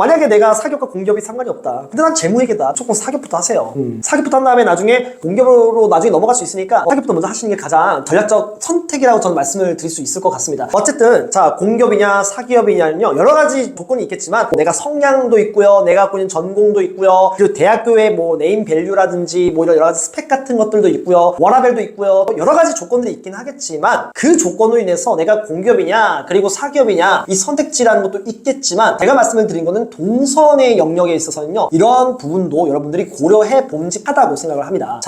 만약에 내가 사기업과 공기업이 상관이 없다. 근데 난 재무회계다. 조금 사기업부터 하세요. 사기업부터 한 다음에 나중에 공기업으로 나중에 넘어갈 수 있으니까 사기업부터 먼저 하시는 게 가장 전략적 선택이라고 저는 말씀을 드릴 수 있을 것 같습니다. 어쨌든 자, 공기업이냐 사기업이냐는요, 여러 가지 조건이 있겠지만 내가 성향도 있고요, 내가 갖고 있는 전공도 있고요, 그리고 대학교의 뭐 네임 밸류라든지 뭐 이런 여러 가지 스펙 같은 것들도 있고요, 워라밸도 있고요, 여러 가지 조건들이 있긴 하겠지만 그 조건으로 인해서 내가 공기업이냐 그리고 사기업이냐 이 선택지라는 것도 있겠지만, 제가 말씀을 드린 거는 동선의 영역에 있어서는요, 이런 부분도 여러분들이 고려해 봄직하다고 생각을 합니다.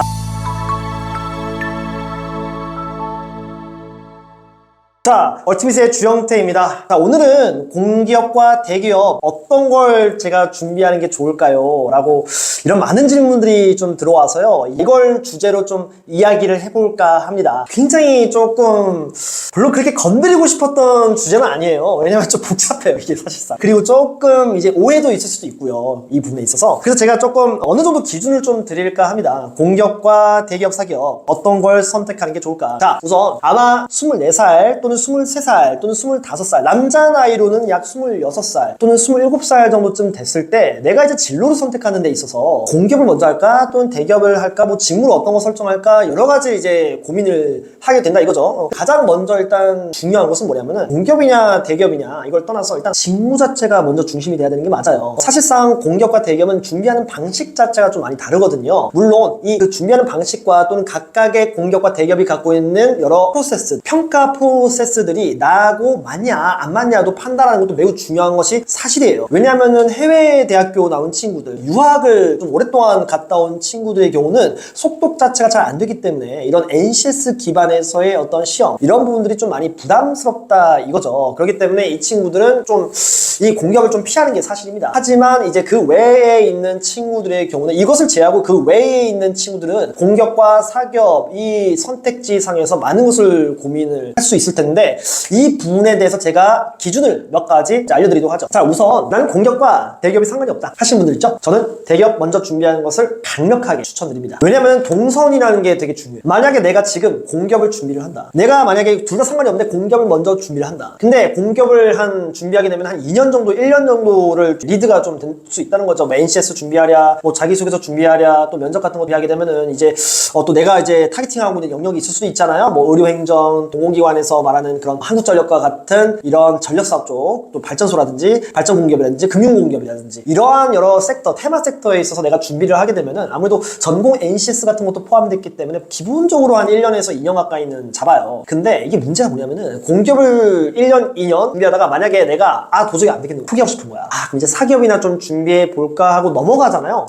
자, 얼티밋의 주영태입니다. 자, 오늘은 공기업과 대기업 어떤 걸 제가 준비하는 게 좋을까요? 라고 이런 많은 질문들이 좀 들어와서요, 이걸 주제로 좀 이야기를 해볼까 합니다. 굉장히 조금 별로 그렇게 건드리고 싶었던 주제는 아니에요. 왜냐면 좀 복잡해요, 이게 사실상. 그리고 조금 이제 오해도 있을 수도 있고요, 이 부분에 있어서. 그래서 제가 조금 어느 정도 기준을 좀 드릴까 합니다. 공기업과 대기업, 사기업 어떤 걸 선택하는 게 좋을까? 자, 우선 아마 24살 또는 23살 또는 25살, 남자 나이로는 약 26살 또는 27살 정도쯤 됐을 때 내가 이제 진로를 선택하는 데 있어서 공기업을 먼저 할까 또는 대기업을 할까, 뭐 직무를 어떤 거 설정할까, 여러 가지 이제 고민을 하게 된다 이거죠. 가장 먼저 일단 중요한 것은 뭐냐면은 공기업이냐 대기업이냐 이걸 떠나서 일단 직무 자체가 먼저 중심이 돼야 되는 게 맞아요. 사실상 공기업과 대기업은 준비하는 방식 자체가 좀 많이 다르거든요. 물론 이 그 준비하는 방식과 또는 각각의 공기업과 대기업이 갖고 있는 여러 프로세스, 평가 프로세스들이 나하고 맞냐 안 맞냐도 판단하는 것도 매우 중요한 것이 사실이에요. 왜냐하면은 해외 대학교 나온 친구들, 유학을 좀 오랫동안 갔다 온 친구들의 경우는 속독 자체가 잘 안 되기 때문에 이런 NCS 기반에서의 어떤 시험, 이런 부분들이 좀 많이 부담스럽다 이거죠. 그렇기 때문에 이 친구들은 좀 이 공기업을 좀 피하는 게 사실입니다. 하지만 이제 그 외에 있는 친구들의 경우는, 이것을 제외하고 그 외에 있는 친구들은 공기업과 사기업 이 선택지 상에서 많은 것을 고민을 할 수 있을 텐데, 이 부분에 대해서 제가 기준을 몇 가지 알려드리도록 하죠. 자, 우선 나는 공기업과 대기업이 상관이 없다 하시는 분들 있죠? 저는 대기업 먼저 준비하는 것을 강력하게 추천드립니다. 왜냐면 동선이라는 게 되게 중요해요. 만약에 내가 지금 공기업을 준비를 한다, 내가 만약에 둘 다 상관이 없는데 공기업을 먼저 준비를 한다. 근데 공기업을 준비하게 되면 한 2년 정도, 1년 정도를 리드가 좀 될 수 있다는 거죠. 뭐 NCS 준비하랴, 뭐 자기소개서 준비하랴, 또 면접 같은 거 준비하게 되면은 이제 또 내가 이제 타겟팅하고 있는 영역이 있을 수도 있잖아요. 뭐 의료행정, 공공기관에서 말하는 그런 한국전력과 같은 이런 전력사업 쪽, 또 발전소라든지 발전공기업이라든지 금융공기업이라든지 이러한 여러 섹터, 테마 섹터에 있어서 내가 준비를 하게 되면은 아무래도 전공 NCS 같은 것도 포함됐기 때문에 기본적으로 한 1년에서 2년 가까이는 잡아요. 근데 이게 문제가 뭐냐면은 공기업을 1년, 2년 준비하다가 만약에 내가 도저히 안 되겠는 거야, 포기하고 싶은 거야. 그럼 이제 사기업이나 좀 준비해 볼까 하고 넘어가잖아요.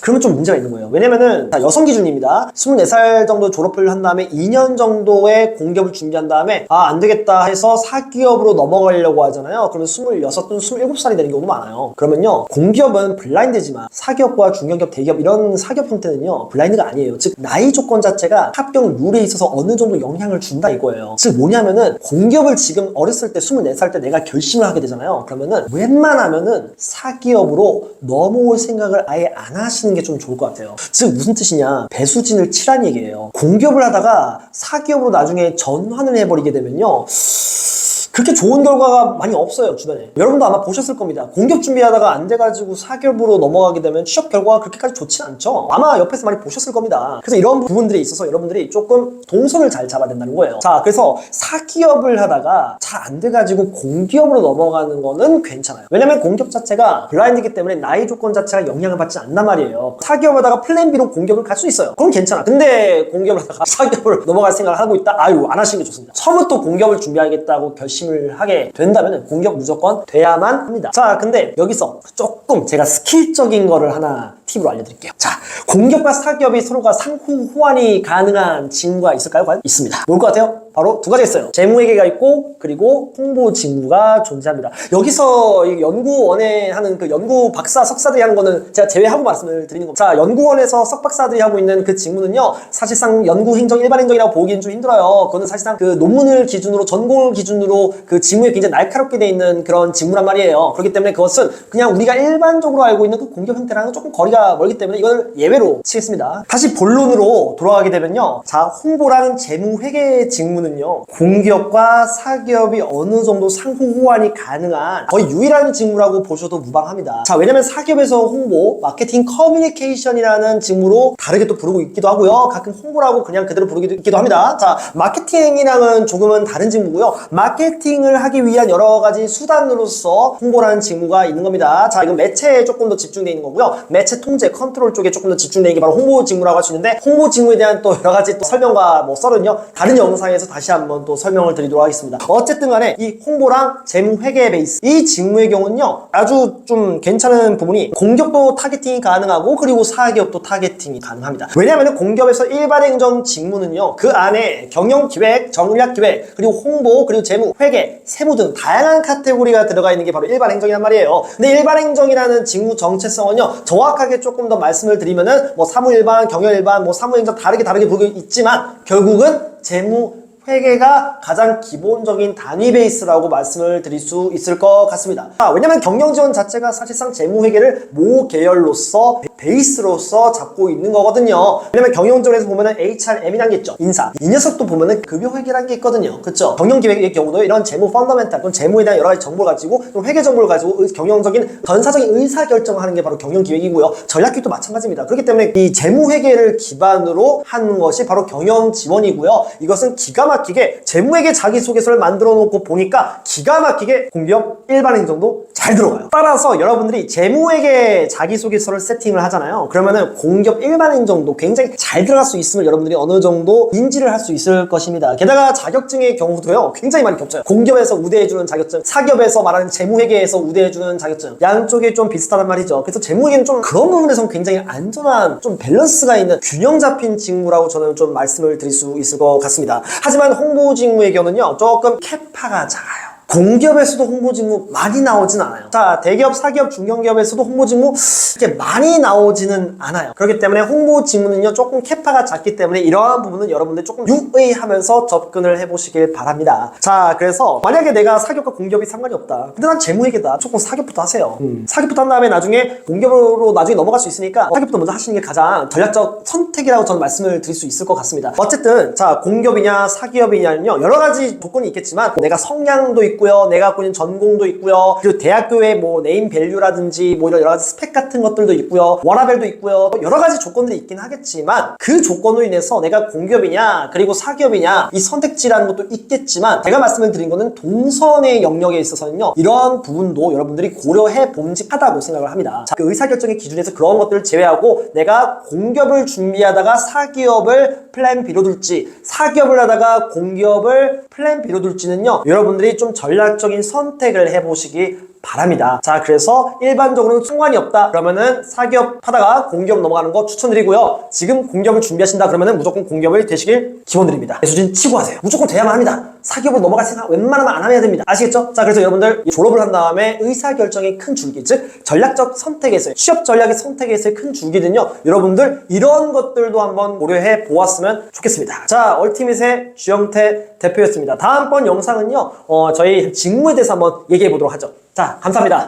그러면 좀 문제가 있는 거예요. 왜냐면은 여성 기준입니다. 24살 정도 졸업을 한 다음에 2년 정도의 공기업을 준비한 다음에 안 되겠다 해서 사기업으로 넘어가려고 하잖아요. 그러면 26 또는 27살이 되는 경우도 많아요. 그러면요, 공기업은 블라인드지만 사기업과 중견기업, 대기업 이런 사기업 형태는요 블라인드가 아니에요. 즉 나이 조건 자체가 합격 룰에 있어서 어느 정도 영향을 준다 이거예요. 즉 뭐냐면은 공기업을 지금 어렸을 때 24살 때 내가 결심을 하게 되잖아요. 그러면은 웬만하면은 사기업으로 넘어올 생각을 아예 안 하시는 게 좀 좋을 것 같아요. 즉 무슨 뜻이냐, 배수진을 치란 얘기예요. 공기업을 하다가 사기업으로 나중에 전환을 해버리게 되면요, 그렇게 좋은 결과가 많이 없어요, 주변에. 여러분도 아마 보셨을 겁니다. 공기업 준비하다가 안 돼가지고 사기업으로 넘어가게 되면 취업 결과가 그렇게까지 좋진 않죠. 아마 옆에서 많이 보셨을 겁니다. 그래서 이런 부분들에 있어서 여러분들이 조금 동선을 잘 잡아야 된다는 거예요. 자, 그래서 사기업을 하다가 잘 안 돼가지고 공기업으로 넘어가는 거는 괜찮아요. 왜냐면 공기업 자체가 블라인드이기 때문에 나이 조건 자체가 영향을 받지 않단 말이에요. 사기업 하다가 플랜 B로 공기업을 갈 수 있어요. 그럼 괜찮아. 근데 공기업을 하다가 사기업을 넘어갈 생각을 하고 있다? 안 하시는 게 좋습니다. 처음부터 공기업을 준비하겠다고 결심을 하게 된다면 공기업 무조건 돼야만 합니다. 자, 근데 여기서 조금 제가 스킬적인 거를 하나 팁으로 알려드릴게요. 자, 공기업과 사기업이 서로가 상호 호환이 가능한 직무가 있을까요? 과연? 있습니다. 뭘 것 같아요? 바로 두 가지 있어요. 재무회계가 있고, 그리고 홍보 직무가 존재합니다. 여기서 연구원에 하는 그 연구 박사, 석사들이 하는 거는 제가 제외하고 말씀을 드리는 겁니다. 자, 연구원에서 석박사들이 하고 있는 그 직무는요, 사실상 연구행정, 일반행정이라고 보기엔 좀 힘들어요. 그거는 사실상 그 논문을 기준으로, 전공을 기준으로 그 직무에 굉장히 날카롭게 돼 있는 그런 직무란 말이에요. 그렇기 때문에 그것은 그냥 우리가 일반적으로 알고 있는 그 공기업 형태랑은 조금 거리가 거리가 멀기 때문에 이걸 예외로 치겠습니다. 다시 본론으로 돌아가게 되면요. 자, 홍보랑 재무회계 직무는요. 공기업과 사기업이 어느 정도 상호 호환이 가능한 거의 유일한 직무라고 보셔도 무방합니다. 자, 왜냐면 사기업에서 홍보, 마케팅 커뮤니케이션이라는 직무로 다르게 또 부르고 있기도 하고요. 가끔 홍보라고 그냥 그대로 부르기도 있기도 합니다. 자, 마케팅이랑은 조금은 다른 직무고요. 마케팅을 하기 위한 여러 가지 수단으로서 홍보라는 직무가 있는 겁니다. 자, 이건 매체에 조금 더 집중되어 있는 거고요. 매체 통제, 컨트롤 쪽에 조금 더 집중되어 있는 게 바로 홍보 직무라고 할 수 있는데, 홍보 직무에 대한 또 여러 가지 또 설명과 뭐 썰은요, 다른 영상에서 다시 한번 또 설명을 드리도록 하겠습니다. 어쨌든 간에 이 홍보랑 재무회계 베이스, 이 직무의 경우는요, 아주 좀 괜찮은 부분이 공기업도 타겟팅이 가능하고 그리고 사기업도 타겟팅이 가능합니다. 왜냐하면 공기업에서 일반행정 직무는요, 그 안에 경영기획, 전략기획, 그리고 홍보, 그리고 재무, 회계, 세무 등 다양한 카테고리가 들어가 있는 게 바로 일반행정이란 말이에요. 근데 일반행정이라는 직무 정체성은요, 정확하게 조금 더 말씀을 드리면은 뭐 사무일반, 경영일반, 뭐 사무행정 다르게 부르고 있지만 결국은 재무 회계가 가장 기본적인 단위 베이스라고 말씀을 드릴 수 있을 것 같습니다. 왜냐면 경영지원 자체가 사실상 재무회계를 모 계열로서 베이스로서 잡고 있는 거거든요. 왜냐면 경영지원에서 보면은 HRM이란 게 있죠. 인사. 이 녀석도 보면은 급여회계라는 게 있거든요. 그쵸? 경영기획의 경우도 이런 재무 펀더멘탈 또는 재무에 대한 여러 가지 정보를 가지고 또 회계 정보를 가지고 경영적인 전사적인 의사결정을 하는 게 바로 경영기획이고요. 전략기획도 마찬가지입니다. 그렇기 때문에 이 재무회계를 기반으로 하는 것이 바로 경영지원이고요. 이것은 기가 막히게 재무회계 자기소개서를 만들어 놓고 보니까 기가 막히게 공기업 일반행정도 잘 들어가요. 따라서 여러분들이 재무회계 자기소개서를 세팅을 하잖아요. 그러면은 공기업 일반행정도 굉장히 잘 들어갈 수 있음을 여러분들이 어느 정도 인지를 할 수 있을 것입니다. 게다가 자격증의 경우도요, 굉장히 많이 겹쳐요. 공기업에서 우대해주는 자격증, 사기업에서 말하는 재무회계에서 우대해주는 자격증, 양쪽이 좀 비슷하단 말이죠. 그래서 재무회계는 좀 그런 부분에서는 굉장히 안전한, 좀 밸런스가 있는 균형 잡힌 직무라고 저는 좀 말씀을 드릴 수 있을 것 같습니다. 하지만 홍보 직무의 경우는요, 조금 캐파가 작아요. 공기업에서도 홍보 직무 많이 나오진 않아요. 자, 대기업, 사기업, 중견기업에서도 홍보 직무 이렇게 많이 나오지는 않아요. 그렇기 때문에 홍보 직무는요, 조금 캐파가 작기 때문에 이러한 부분은 여러분들 조금 유의하면서 접근을 해보시길 바랍니다. 자, 그래서 만약에 내가 사기업과 공기업이 상관이 없다. 근데 난 재무회계다. 조금 사기업부터 하세요. 사기업부터 한 다음에 나중에 공기업으로 나중에 넘어갈 수 있으니까 사기업부터 먼저 하시는 게 가장 전략적 선택이라고 저는 말씀을 드릴 수 있을 것 같습니다. 어쨌든 자, 공기업이냐 사기업이냐는요, 여러 가지 조건이 있겠지만 내가 성향도 있고 내가 갖고 있는 전공도 있고요. 그리고 대학교의 뭐 네임 밸류라든지 뭐 이런 여러 가지 스펙 같은 것들도 있고요. 워라밸도 있고요. 여러 가지 조건들이 있긴 하겠지만 그 조건으로 인해서 내가 공기업이냐 그리고 사기업이냐 이 선택지라는 것도 있겠지만 제가 말씀을 드린 거는 동선의 영역에 있어서는요, 이러한 부분도 여러분들이 고려해 봄직하다고 생각을 합니다. 자, 그 의사결정의 기준에서 그런 것들을 제외하고 내가 공기업을 준비하다가 사기업을 플랜 B로 둘지, 사기업을 하다가 공기업을 플랜 B로 둘지는요, 여러분들이 좀 전략적인 선택을 해보시기 바랍니다. 자, 그래서 일반적으로는 상관이 없다 그러면은 사기업 하다가 공기업 넘어가는 거 추천드리고요. 지금 공기업을 준비하신다 그러면은 무조건 공기업을 되시길 기원드립니다. 대수진 치고 하세요. 무조건 돼야만 합니다. 사기업을 넘어갈 생각 웬만하면 안 해야 됩니다. 아시겠죠? 자, 그래서 여러분들 졸업을 한 다음에 의사결정의 큰 줄기, 즉 전략적 선택에서의 취업 전략의 선택에서의 큰 줄기는요, 여러분들 이런 것들도 한번 고려해 보았으면 좋겠습니다. 자, 얼티밋의 주영태 대표였습니다. 다음번 영상은요, 저희 직무에 대해서 한번 얘기해 보도록 하죠. 자, 감사합니다.